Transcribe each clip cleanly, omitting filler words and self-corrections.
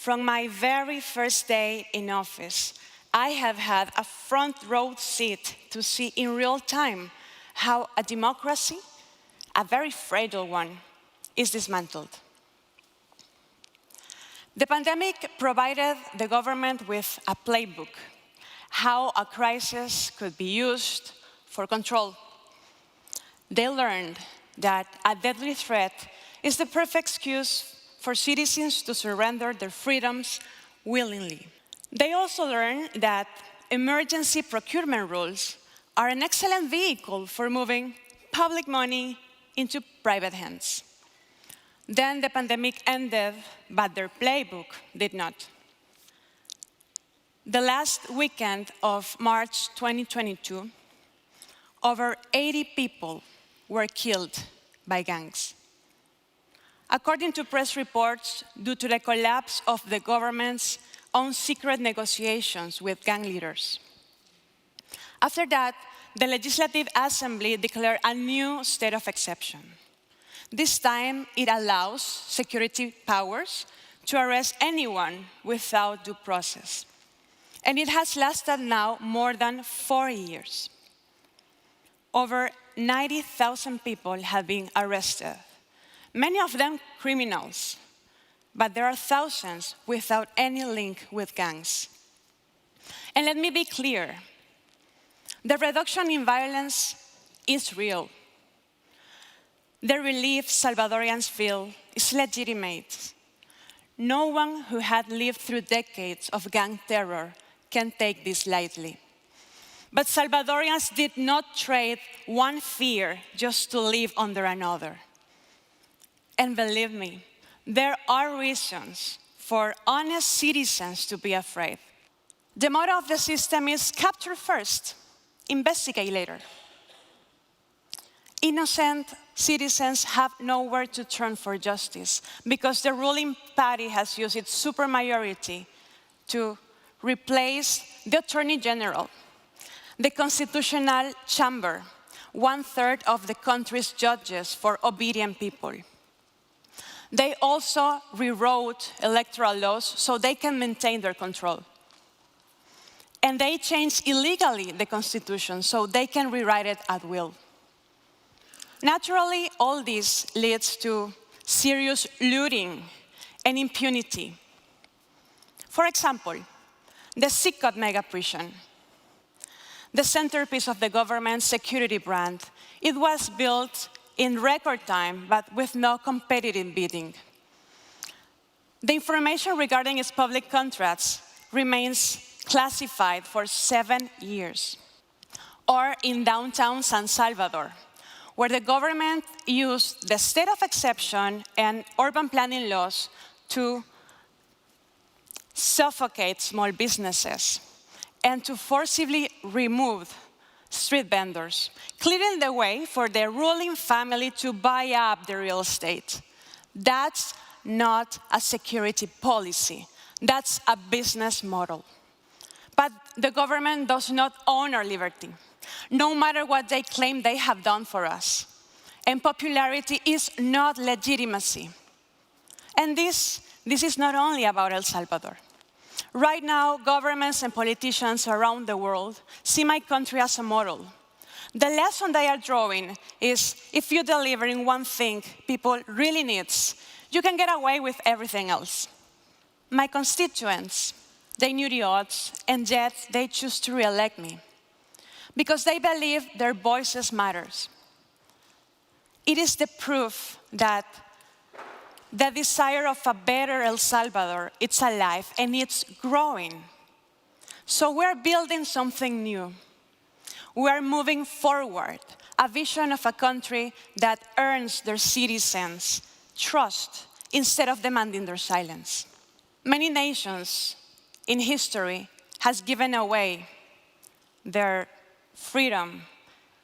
From my very first day in office, I have had a front row seat to see in real time how a democracy, a very fragile one, is dismantled. The pandemic provided the government with a playbook, how a crisis could be used for control. They learned that a deadly threat is the perfect excuse for citizens to surrender their freedoms willingly. They also learned that emergency procurement rules are an excellent vehicle for moving public money into private hands. Then the pandemic ended, but their playbook did not. The last weekend of March 2022, over 80 people were killed by gangs. According to press reports, due to the collapse of the government's own secret negotiations with gang leaders. After that, the Legislative Assembly declared a new state of exception. This time, it allows security powers to arrest anyone without due process. And it has lasted now more than 4 years. Over 90,000 people have been arrested, many of them criminals, but there are thousands without any link with gangs. And let me be clear, the reduction in violence is real. The relief Salvadorians feel is legitimate. No one who had lived through decades of gang terror can take this lightly. But Salvadorians did not trade one fear just to live under another. And believe me, there are reasons for honest citizens to be afraid. The motto of the system is capture first, investigate later. Innocent citizens have nowhere to turn for justice because the ruling party has used its supermajority to replace the Attorney General, the Constitutional Chamber, 1/3 of the country's judges for obedient people. They also rewrote electoral laws so they can maintain their control. And they changed illegally the Constitution so they can rewrite it at will. Naturally, all this leads to serious looting and impunity. For example, the Sikot mega prison, the centerpiece of the government's security brand. It was built in record time, but with no competitive bidding. The information regarding its public contracts remains classified for 7 years. Or in downtown San Salvador, where the government used the state of exception and urban planning laws to suffocate small businesses and to forcibly remove street vendors, clearing the way for the ruling family to buy up the real estate. That's not a security policy. That's a business model. But the government does not own our liberty, no matter what they claim they have done for us. And popularity is not legitimacy. And this is not only about El Salvador. Right now, governments and politicians around the world see my country as a model. The lesson they are drawing is if you deliver in one thing people really need, you can get away with everything else. My constituents, they knew the odds, and yet they choose to re-elect me because they believe their voices matters. It is the proof that the desire of a better El Salvador, it's alive and it's growing. So we're building something new. We're moving forward, a vision of a country that earns their citizens' trust instead of demanding their silence. Many nations in history has given away their freedom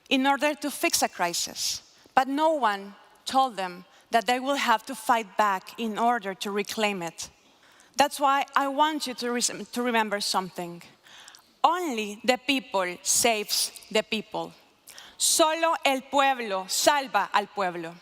in order to fix a crisis, but no one told them that they will have to fight back in order to reclaim it. That's why I want you to remember something. Only the people saves the people. Solo el pueblo salva al pueblo.